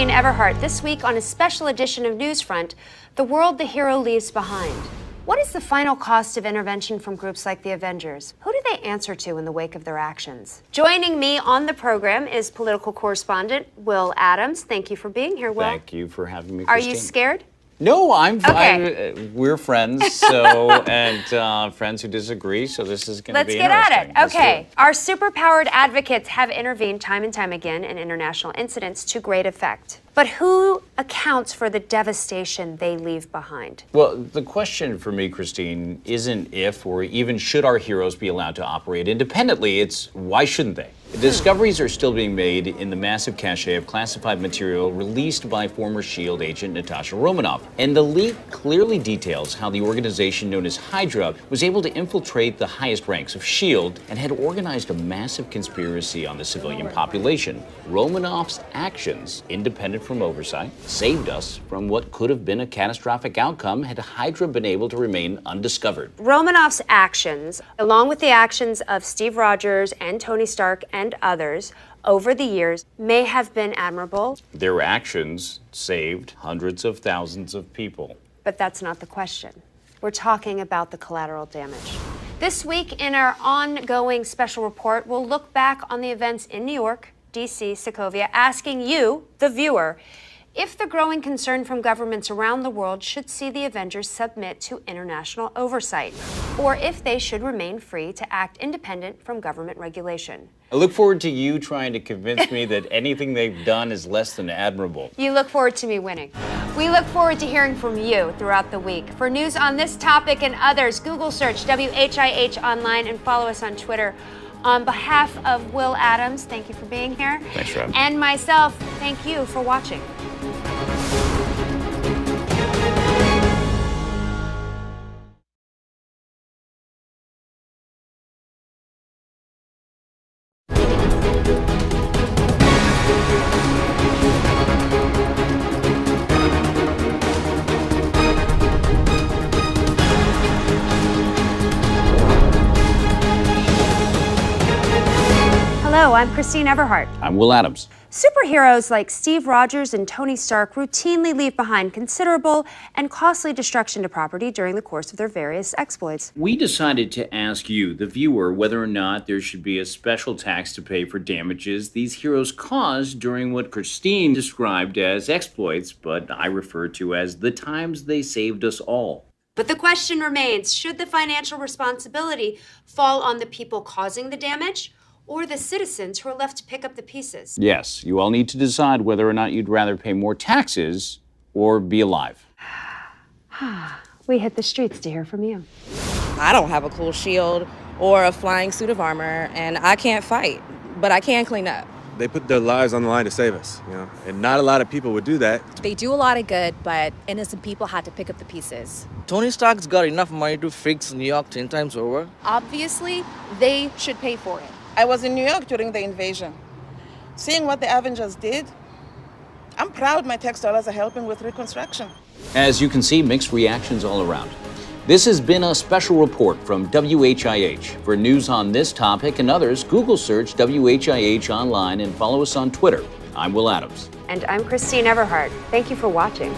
Christine Everhart. This week on a special edition of Newsfront, the world the hero leaves behind. What is the final cost of intervention from groups like the Avengers? Who do they answer to in the wake of their actions? Joining me on the program is political correspondent Will Adams. Thank you for being here, Will. Thank you for having me, Christine. Are you scared? No, I'm fine. Okay. We're friends, so and friends who disagree. So this is going to be interesting. Let's get at it. Okay. Our superpowered advocates have intervened time and time again in international incidents to great effect. But who accounts for the devastation they leave behind? Well, the question for me, Christine, isn't if or even should our heroes be allowed to operate independently. It's why shouldn't they? Discoveries are still being made in the massive cache of classified material released by former SHIELD agent Natasha Romanoff. And the leak clearly details how the organization known as Hydra was able to infiltrate the highest ranks of SHIELD and had organized a massive conspiracy on the civilian population. Romanoff's actions, independent from oversight, saved us from what could have been a catastrophic outcome had Hydra been able to remain undiscovered. Romanoff's actions, along with the actions of Steve Rogers and Tony Stark and others over the years, may have been admirable. Their actions saved hundreds of thousands of people. But that's not the question. We're talking about the collateral damage. This week in our ongoing special report, we'll look back on the events in New York, D.C., Sokovia, asking you, the viewer, if the growing concern from governments around the world should see the Avengers submit to international oversight, or if they should remain free to act independent from government regulation. I look forward to you trying to convince me that anything they've done is less than admirable. You look forward to me winning. We look forward to hearing from you throughout the week. For news on this topic and others, Google search WHIH online and follow us on Twitter. On behalf of Will Adams, thank you for being here. Thanks for having me. And myself, thank you for watching. Hello, I'm Christine Everhart. I'm Will Adams. Superheroes like Steve Rogers and Tony Stark routinely leave behind considerable and costly destruction to property during the course of their various exploits. We decided to ask you, the viewer, whether or not there should be a special tax to pay for damages these heroes caused during what Christine described as exploits, but I refer to as the times they saved us all. But the question remains, should the financial responsibility fall on the people causing the damage, or the citizens who are left to pick up the pieces? Yes, you all need to decide whether or not you'd rather pay more taxes or be alive. We hit the streets to hear from you. I don't have a cool shield or a flying suit of armor, and I can't fight, but I can clean up. They put their lives on the line to save us, and not a lot of people would do that. They do a lot of good, but innocent people had to pick up the pieces. Tony Stark's got enough money to fix New York 10 times over. Obviously, they should pay for it. I was in New York during the invasion. Seeing what the Avengers did, I'm proud my tax dollars are helping with reconstruction. As you can see, mixed reactions all around. This has been a special report from WHIH. For news on this topic and others, Google search WHIH online and follow us on Twitter. I'm Will Adams. And I'm Christine Everhart. Thank you for watching.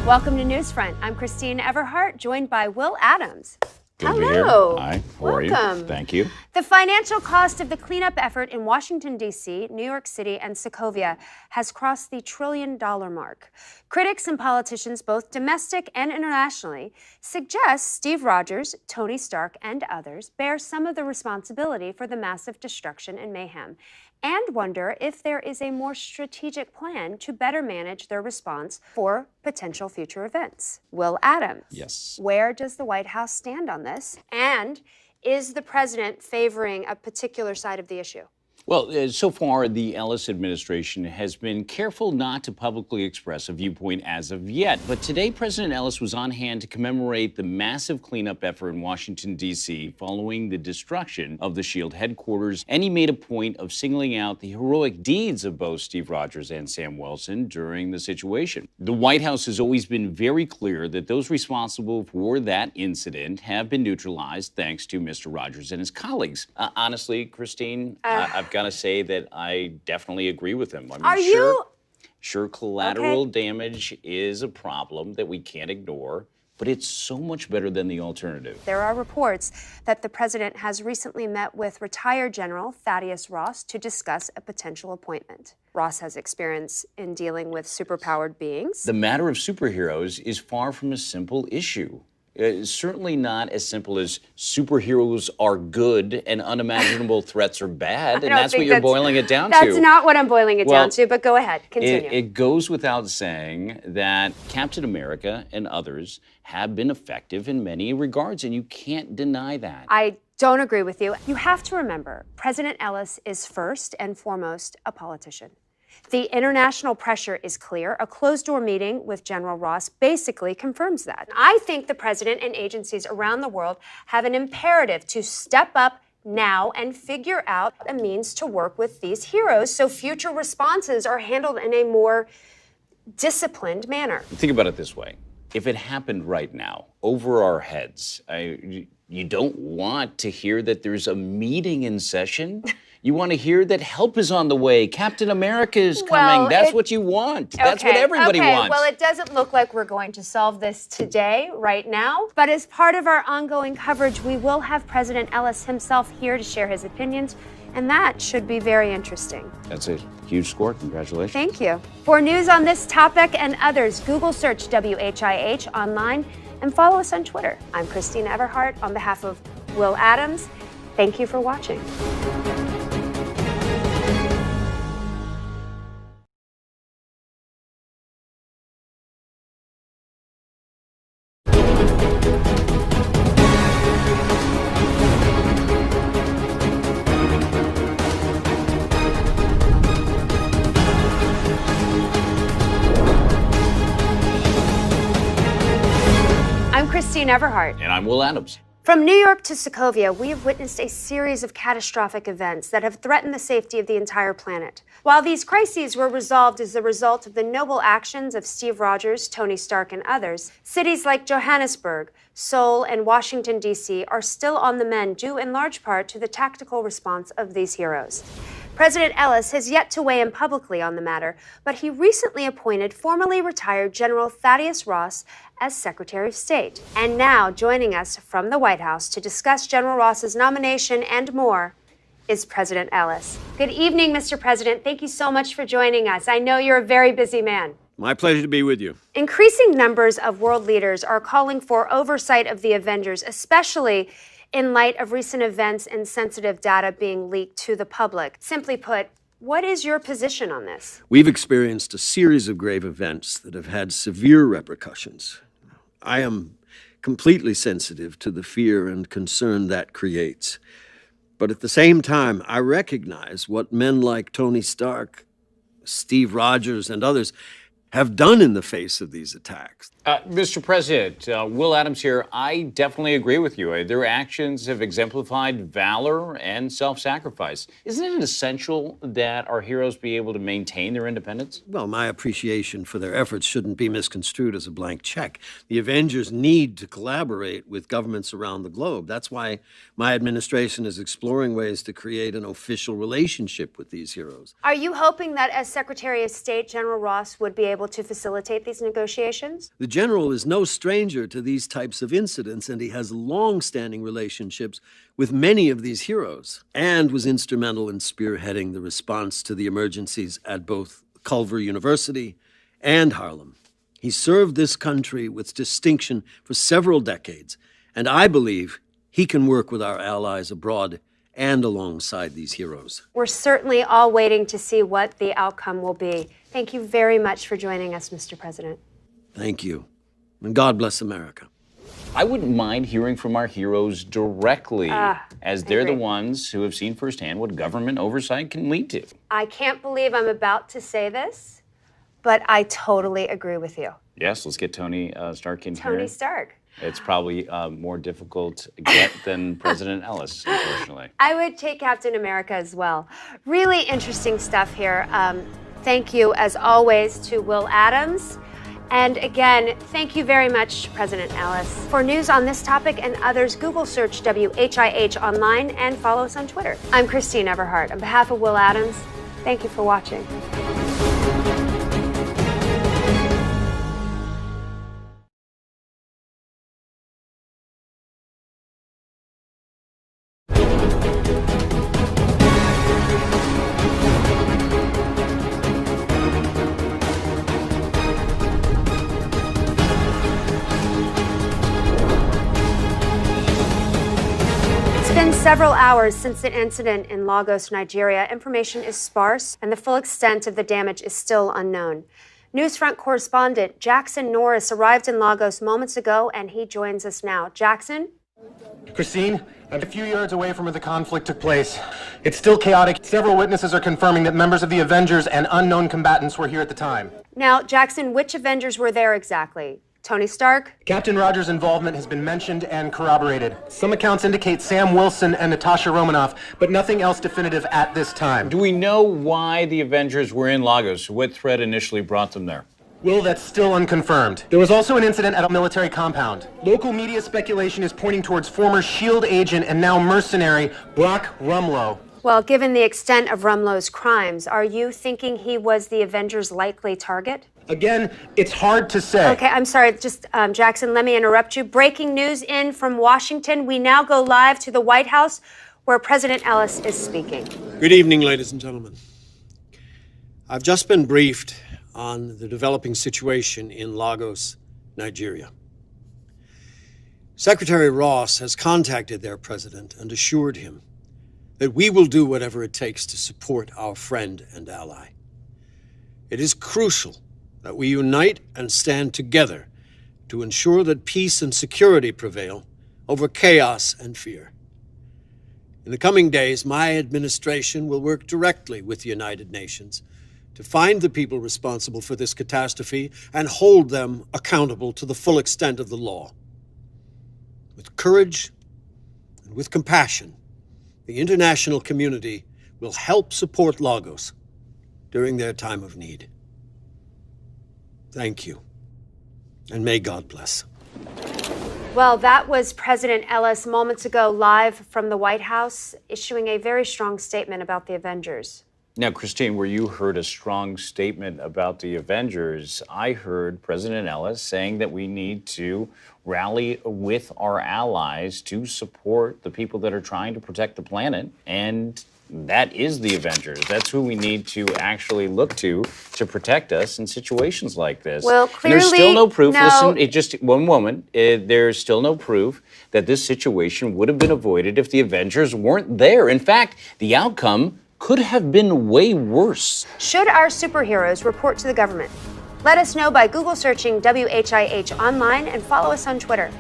Welcome to Newsfront. I'm Christine Everhart, joined by Will Adams. Good to be here. Hello. Hi, how are you? Welcome. Thank you. The financial cost of the cleanup effort in Washington, D.C., New York City, and Sokovia has crossed the $1 trillion mark. Critics and politicians, both domestic and internationally, suggest Steve Rogers, Tony Stark, and others bear some of the responsibility for the massive destruction and mayhem, and wonder if there is a more strategic plan to better manage their response for potential future events. Will Adams. Yes. Where does the White House stand on this? And is the president favoring a particular side of the issue? Well, so far, the Ellis administration has been careful not to publicly express a viewpoint as of yet. But today, President Ellis was on hand to commemorate the massive cleanup effort in Washington, D.C., following the destruction of the SHIELD headquarters. And he made a point of singling out the heroic deeds of both Steve Rogers and Sam Wilson during the situation. The White House has always been very clear that those responsible for that incident have been neutralized thanks to Mr. Rogers and his colleagues. Honestly, Christine, I've got to say that I definitely agree with him. I mean, sure, collateral damage is a problem that we can't ignore, but it's so much better than the alternative. There are reports that the president has recently met with retired General Thaddeus Ross to discuss a potential appointment. Ross has experience in dealing with superpowered beings. The matter of superheroes is far from a simple issue. Certainly not as simple as superheroes are good and unimaginable threats are bad, and that's what you're boiling it down to. That's not what I'm boiling it down to, but go ahead, continue. It goes without saying that Captain America and others have been effective in many regards, and you can't deny that. I don't agree with you. You have to remember, President Ellis is first and foremost a politician. The international pressure is clear. A closed-door meeting with General Ross basically confirms that. I think the president and agencies around the world have an imperative to step up now and figure out a means to work with these heroes so future responses are handled in a more disciplined manner. Think about it this way. If it happened right now, over our heads, you don't want to hear that there's a meeting in session. You want to hear that help is on the way. Captain America is coming. That's what you want. That's what everybody wants. Well, it doesn't look like we're going to solve this today, right now. But as part of our ongoing coverage, we will have President Ellis himself here to share his opinions. And that should be very interesting. That's a huge score. Congratulations. Thank you. For news on this topic and others, Google search WHIH online and follow us on Twitter. I'm Christine Everhart on behalf of Will Adams. Thank you for watching. I'm Christine Everhart. And I'm Will Adams. From New York to Sokovia, we have witnessed a series of catastrophic events that have threatened the safety of the entire planet. While these crises were resolved as the result of the noble actions of Steve Rogers, Tony Stark, and others, cities like Johannesburg, Seoul, and Washington, D.C. are still on the mend due in large part to the tactical response of these heroes. President Ellis has yet to weigh in publicly on the matter, but he recently appointed formerly retired General Thaddeus Ross as Secretary of State. And now, joining us from the White House to discuss General Ross's nomination and more is President Ellis. Good evening, Mr. President. Thank you so much for joining us. I know you're a very busy man. My pleasure to be with you. Increasing numbers of world leaders are calling for oversight of the Avengers, especially in light of recent events and sensitive data being leaked to the public. Simply put, what is your position on this? We've experienced a series of grave events that have had severe repercussions. I am completely sensitive to the fear and concern that creates. But at the same time, I recognize what men like Tony Stark, Steve Rogers, and others have done in the face of these attacks. Mr. President, Will Adams here. I definitely agree with you. Their actions have exemplified valor and self-sacrifice. Isn't it essential that our heroes be able to maintain their independence? Well, my appreciation for their efforts shouldn't be misconstrued as a blank check. The Avengers need to collaborate with governments around the globe. That's why my administration is exploring ways to create an official relationship with these heroes. Are you hoping that as Secretary of State, General Ross would be able to facilitate these negotiations? The general is no stranger to these types of incidents, and he has long-standing relationships with many of these heroes, and was instrumental in spearheading the response to the emergencies at both Culver University and Harlem. He served this country with distinction for several decades, and I believe he can work with our allies abroad and alongside these heroes. We're certainly all waiting to see what the outcome will be. Thank you very much for joining us, Mr. President. Thank you. And God bless America. I wouldn't mind hearing from our heroes directly, as they're the ones who have seen firsthand what government oversight can lead to. I can't believe I'm about to say this, but I totally agree with you. Yes, let's get Tony Stark in here. Tony Stark. It's probably more difficult to get than President Ellis, unfortunately. I would take Captain America as well. Really interesting stuff here. Thank you, as always, to Will Adams. And again, thank you very much to President Ellis. For news on this topic and others, Google search WHIH online and follow us on Twitter. I'm Christine Everhart. On behalf of Will Adams, thank you for watching. It's been several hours since the incident in Lagos, Nigeria. Information is sparse, and the full extent of the damage is still unknown. Newsfront correspondent Jackson Norris arrived in Lagos moments ago, and he joins us now. Jackson? Christine, I'm a few yards away from where the conflict took place. It's still chaotic. Several witnesses are confirming that members of the Avengers and unknown combatants were here at the time. Now, Jackson, which Avengers were there exactly? Tony Stark? Captain Rogers' involvement has been mentioned and corroborated. Some accounts indicate Sam Wilson and Natasha Romanoff, but nothing else definitive at this time. Do we know why the Avengers were in Lagos? What threat initially brought them there? Will, that's still unconfirmed. There was also an incident at a military compound. Local media speculation is pointing towards former S.H.I.E.L.D. agent and now mercenary Brock Rumlow. Well, given the extent of Rumlow's crimes, are you thinking he was the Avengers' likely target? Again, it's hard to say. Okay, I'm sorry. Just, Jackson, let me interrupt you. Breaking news in from Washington. We now go live to the White House, where President Ellis is speaking. Good evening, ladies and gentlemen. I've just been briefed on the developing situation in Lagos, Nigeria. Secretary Ross has contacted their president and assured him that we will do whatever it takes to support our friend and ally. It is crucial that we unite and stand together to ensure that peace and security prevail over chaos and fear. In the coming days, my administration will work directly with the United Nations to find the people responsible for this catastrophe and hold them accountable to the full extent of the law. With courage and with compassion, the international community will help support Lagos during their time of need. Thank you, and may God bless. Well, that was President Ellis moments ago, live from the White House, issuing a very strong statement about the Avengers. Now, Christine, where you heard a strong statement about the Avengers, I heard President Ellis saying that we need to rally with our allies to support the people that are trying to protect the planet. And that is the Avengers. That's who we need to actually look to protect us in situations like this. Well, clearly, and there's still no proof. No. Listen, one moment. There's still no proof that this situation would have been avoided if the Avengers weren't there. In fact, the outcome could have been way worse. Should our superheroes report to the government? Let us know by Google searching WHIH online and follow us on Twitter.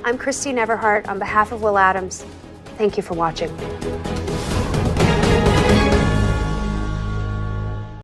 I'm Christine Everhart on behalf of Will Adams. Thank you for watching.